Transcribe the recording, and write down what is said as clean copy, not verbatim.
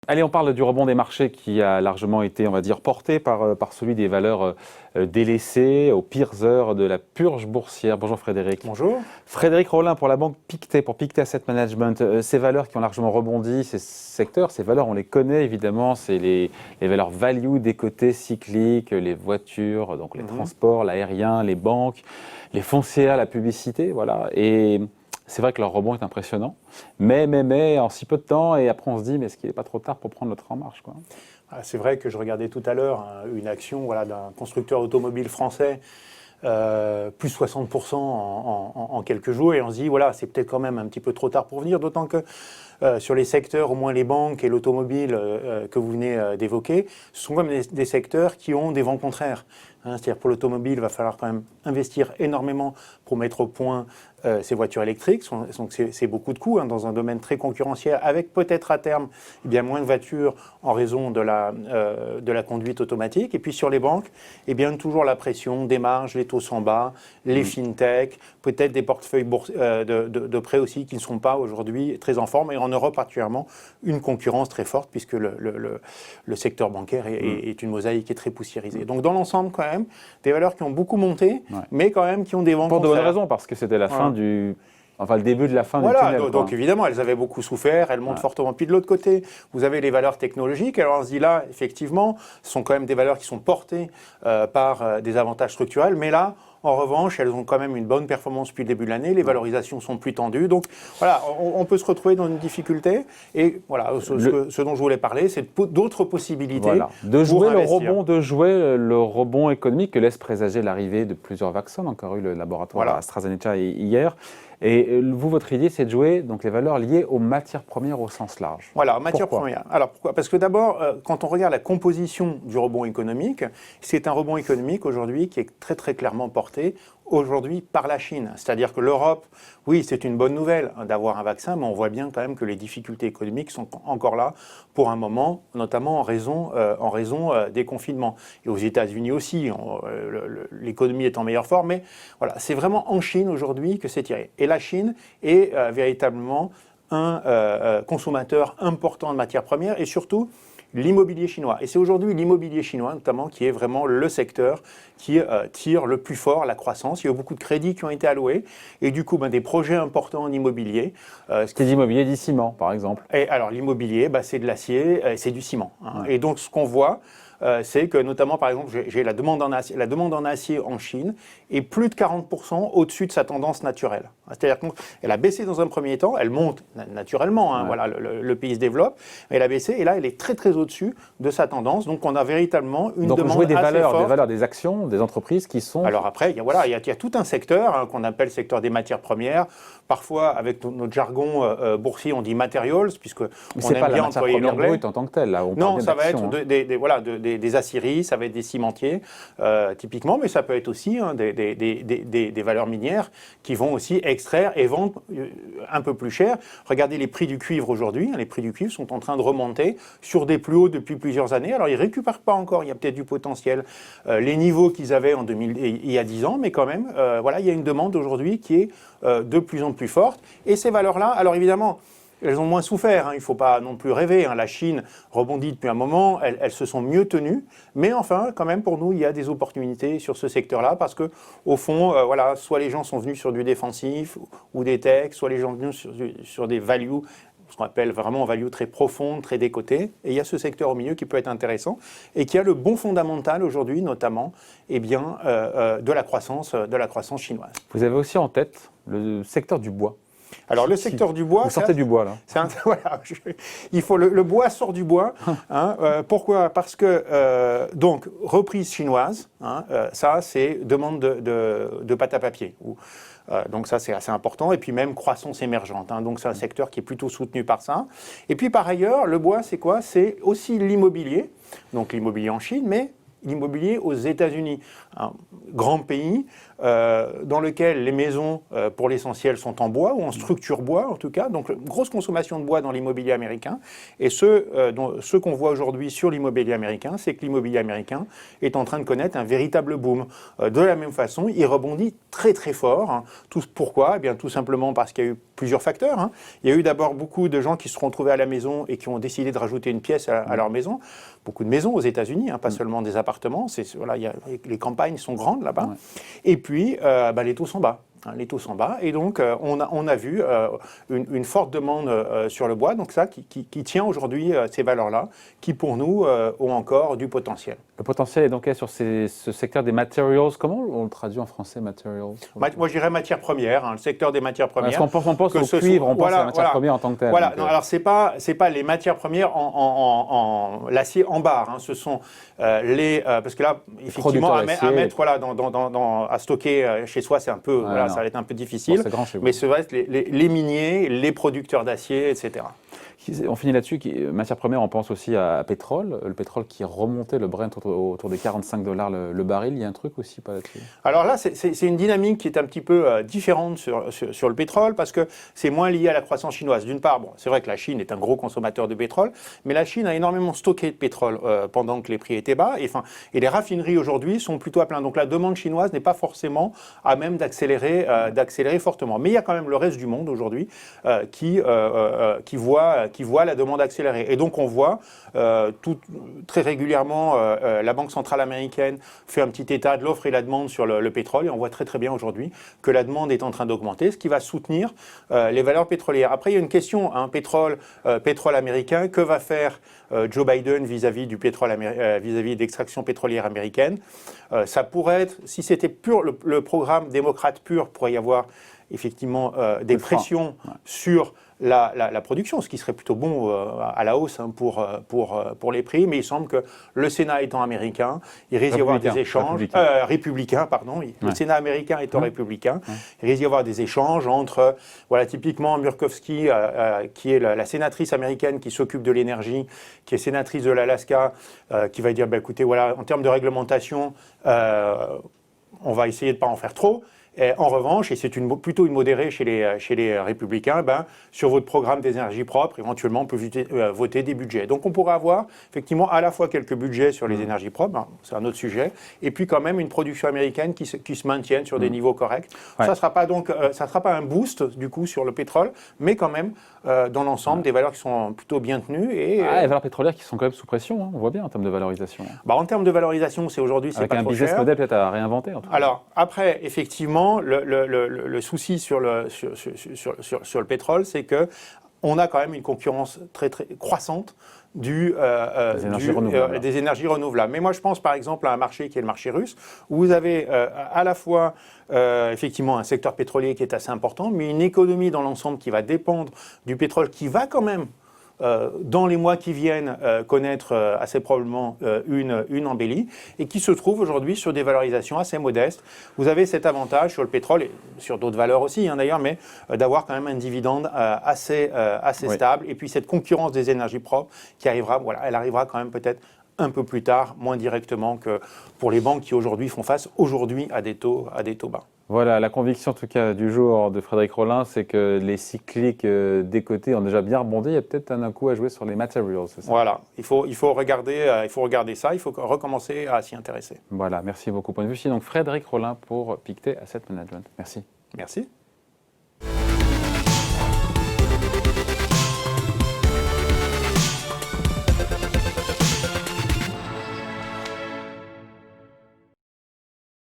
Allez, on parle du rebond des marchés qui a largement été, on va dire, porté par celui des valeurs délaissées aux pires heures de la purge boursière. Bonjour Frédéric. Bonjour. Frédéric Rollin pour la banque Pictet, pour Pictet Asset Management. Ces valeurs qui ont largement rebondi, ces secteurs, ces valeurs, on les connaît évidemment, c'est les valeurs value des côtés cycliques, les voitures, donc les transports, l'aérien, les banques, les foncières, la publicité, voilà. Et c'est vrai que leur rebond est impressionnant, mais en si peu de temps, et après on se dit, mais est-ce qu'il n'est pas trop tard pour prendre le train en marche, quoi. C'est vrai que je regardais tout à l'heure une action d'un constructeur automobile français, plus 60% en quelques jours, et on se dit, voilà, c'est peut-être quand même un petit peu trop tard pour venir, d'autant que sur les secteurs, au moins les banques et l'automobile que vous venez d'évoquer, ce sont comme des secteurs qui ont des vents contraires. C'est-à-dire pour l'automobile, il va falloir quand même investir énormément pour mettre au point ces voitures électriques. Donc c'est beaucoup de coûts dans un domaine très concurrentiel, avec peut-être à terme moins de voitures en raison de la conduite automatique. Et puis sur les banques, toujours la pression des marges, les taux sont bas, les fintech, peut-être des portefeuilles de prêts aussi qui ne sont pas aujourd'hui très en forme. Et en Europe particulièrement, une concurrence très forte puisque le secteur bancaire est une mosaïque qui est très poussiérisée. Donc dans l'ensemble, quand même, des valeurs qui ont beaucoup monté, mais quand même qui ont des vents contraires. Pour de bonnes raisons, parce que c'était la fin le début de la fin du tunnel. Donc évidemment, elles avaient beaucoup souffert, elles montent fortement. Puis de l'autre côté, vous avez les valeurs technologiques. Alors on se dit là, effectivement, ce sont quand même des valeurs qui sont portées par des avantages structurels, mais là, en revanche, elles ont quand même une bonne performance depuis le début de l'année. Les valorisations sont plus tendues. Donc voilà, on peut se retrouver dans une difficulté. Et voilà, ce dont je voulais parler, c'est d'autres possibilités. Voilà. De jouer le rebond économique que laisse présager l'arrivée de plusieurs vaccins. On a encore eu le laboratoire AstraZeneca hier. Et vous, votre idée, c'est de jouer donc, les valeurs liées aux matières premières au sens large. Voilà, matières premières. Alors pourquoi ? Parce que d'abord, quand on regarde la composition du rebond économique, c'est un rebond économique aujourd'hui qui est très très clairement porté aujourd'hui par la Chine. C'est-à-dire que l'Europe, oui, c'est une bonne nouvelle d'avoir un vaccin, mais on voit bien quand même que les difficultés économiques sont encore là pour un moment, notamment en raison des confinements. Et aux États-Unis aussi, l'économie est en meilleure forme, mais voilà, c'est vraiment en Chine aujourd'hui que c'est tiré. Et la Chine est véritablement un consommateur important de matières premières et surtout l'immobilier chinois. Et c'est aujourd'hui l'immobilier chinois, notamment, qui est vraiment le secteur qui tire le plus fort la croissance. Il y a eu beaucoup de crédits qui ont été alloués et du coup, des projets importants en immobilier. C'est l'immobilier du ciment, par exemple. Et alors, l'immobilier, c'est de l'acier, c'est du ciment. Ouais. Et donc, ce qu'on voit, c'est que notamment, par exemple, j'ai la demande en acier en Chine est plus de 40% au-dessus de sa tendance naturelle. C'est-à-dire qu'elle a baissé dans un premier temps, elle monte naturellement, voilà, le pays se développe, mais elle a baissé et là, elle est très très au-dessus de sa tendance. Donc, on a véritablement une demande jouer assez forte. Des valeurs, des actions, des entreprises qui sont... Alors après, il y a tout un secteur qu'on appelle le secteur des matières premières. Parfois, avec notre jargon boursier, on dit materials, puisque on aime bien employer l'anglais. Brute en tant que telle, là. Non, ça va être des aciéries, ça va être des cimentiers, typiquement, mais ça peut être aussi des valeurs minières qui vont aussi extraire et vendre un peu plus cher. Regardez les prix du cuivre aujourd'hui. Les prix du cuivre sont en train de remonter sur des plus hauts depuis plusieurs années. Alors, ils ne récupèrent pas encore, il y a peut-être du potentiel. Les niveaux qu'ils avaient il y a 10 ans, mais quand même, il y a une demande aujourd'hui qui est de plus en plus forte. Et ces valeurs-là, alors évidemment, elles ont moins souffert, il ne faut pas non plus rêver. La Chine rebondit depuis un moment, elles se sont mieux tenues. Mais enfin, quand même, pour nous, il y a des opportunités sur ce secteur-là parce que, au fond, soit les gens sont venus sur du défensif ou des techs, soit les gens sont venus sur des values, ce qu'on appelle vraiment value très profonde, très décotée. Et il y a ce secteur au milieu qui peut être intéressant et qui a le bon fondamental aujourd'hui, notamment, de la croissance chinoise. Vous avez aussi en tête le secteur du bois. Alors le secteur du bois, vous sortez du bois là. Il faut le bois sort du bois. Pourquoi ? Parce que donc reprise chinoise, ça c'est demande de pâte à papier. Donc ça c'est assez important. Et puis même croissance émergente. Donc c'est un secteur qui est plutôt soutenu par ça. Et puis par ailleurs, le bois c'est quoi ? C'est aussi l'immobilier. Donc l'immobilier en Chine, mais l'immobilier aux États-Unis, un grand pays dans lequel les maisons, pour l'essentiel, sont en bois ou en structure bois en tout cas, donc grosse consommation de bois dans l'immobilier américain. Et ce qu'on voit aujourd'hui sur l'immobilier américain, c'est que l'immobilier américain est en train de connaître un véritable boom. De la même façon, il rebondit très très fort. Hein. Pourquoi? Eh bien, tout simplement parce qu'il y a eu plusieurs facteurs. Hein. Il y a eu d'abord beaucoup de gens qui se sont retrouvés à la maison et qui ont décidé de rajouter une pièce à leur maison. Beaucoup de maisons aux États-Unis, hein, pas seulement des appartements. Voilà, les campagnes sont grandes là-bas. Ouais. Et puis, les taux sont bas. Les taux sont bas et donc on a vu une forte demande sur le bois, donc ça qui tient aujourd'hui ces valeurs-là, qui pour nous ont encore du potentiel. Le potentiel est donc sur ce secteur des materials. Comment on le traduit en français, materials? Moi je dirais matières premières, hein, le secteur des matières premières. Parce qu'on pense au cuivre, on pense à la matière première en tant que telle. Voilà, non, alors c'est pas les matières premières en l'acier en barre, hein, ce sont parce que là effectivement à mettre voilà, à stocker chez soi c'est un peu ça va être un peu difficile, bon, mais ça va être les miniers, les producteurs d'acier, etc. On finit là-dessus. Matière première, on pense aussi à pétrole. Le pétrole qui remontait, le Brent autour des $45 le baril. Il y a un truc aussi pas là-dessus? Alors là, c'est une dynamique qui est un petit peu différente sur le pétrole parce que c'est moins lié à la croissance chinoise. D'une part, bon, c'est vrai que la Chine est un gros consommateur de pétrole, mais la Chine a énormément stocké de pétrole pendant que les prix étaient bas. Et les raffineries aujourd'hui sont plutôt à plein. Donc la demande chinoise n'est pas forcément à même d'accélérer fortement. Mais il y a quand même le reste du monde aujourd'hui qui voit la demande accélérer. Et donc on voit très régulièrement la Banque centrale américaine fait un petit état de l'offre et la demande sur le pétrole et on voit très très bien aujourd'hui que la demande est en train d'augmenter, ce qui va soutenir les valeurs pétrolières. Après il y a une question, hein, pétrole américain, que va faire Joe Biden vis-à-vis du pétrole, vis-à-vis d'extraction pétrolière américaine? Ça pourrait être, si c'était pur le programme démocrate pur, pourrait y avoir effectivement des pressions sur la production, ce qui serait plutôt bon à la hausse hein, pour les prix, mais il semble que le Sénat étant américain, il risque d'y avoir des échanges, républicain, pardon, le Sénat américain étant républicain, il risque d'y avoir des échanges entre, voilà, typiquement Murkowski, qui est la sénatrice américaine qui s'occupe de l'énergie, qui est sénatrice de l'Alaska, qui va dire, écoutez, voilà, en termes de réglementation, on va essayer de ne pas en faire trop. Et en revanche, et c'est plutôt une modérée chez les républicains, sur votre programme des énergies propres, éventuellement, on peut voter des budgets. Donc on pourra avoir effectivement à la fois quelques budgets sur les énergies propres, c'est un autre sujet, et puis quand même une production américaine qui se maintienne sur des niveaux corrects. Ouais. Ça sera pas un boost du coup sur le pétrole, mais quand même dans l'ensemble des valeurs qui sont plutôt bien tenues. Et les valeurs pétrolières qui sont quand même sous pression, hein, on voit bien en termes de valorisation. En termes de valorisation, c'est aujourd'hui c'est pas trop cher. Avec un business model peut-être à réinventer en tout cas. Alors après, effectivement, le souci sur le pétrole, c'est que on a quand même une concurrence très très croissante des énergies renouvelables. Mais moi, je pense par exemple à un marché qui est le marché russe, où vous avez à la fois effectivement un secteur pétrolier qui est assez important, mais une économie dans l'ensemble qui va dépendre du pétrole, qui va quand même dans les mois qui viennent connaître assez probablement une embellie et qui se trouve aujourd'hui sur des valorisations assez modestes. Vous avez cet avantage sur le pétrole et sur d'autres valeurs aussi hein, d'ailleurs, mais d'avoir quand même un dividende assez stable et puis cette concurrence des énergies propres qui arrivera, voilà, elle arrivera quand même peut-être un peu plus tard, moins directement que pour les banques qui aujourd'hui font face aujourd'hui à des taux bas. Voilà, la conviction en tout cas du jour de Frédéric Rollin, c'est que les cycliques des côtés ont déjà bien rebondi. Il y a peut-être un coup à jouer sur les materials, c'est ça? Voilà, il faut regarder ça, il faut recommencer à s'y intéresser. Voilà, merci beaucoup. Point de vue ici, donc Frédéric Rollin pour Pictet Asset Management. Merci. Merci.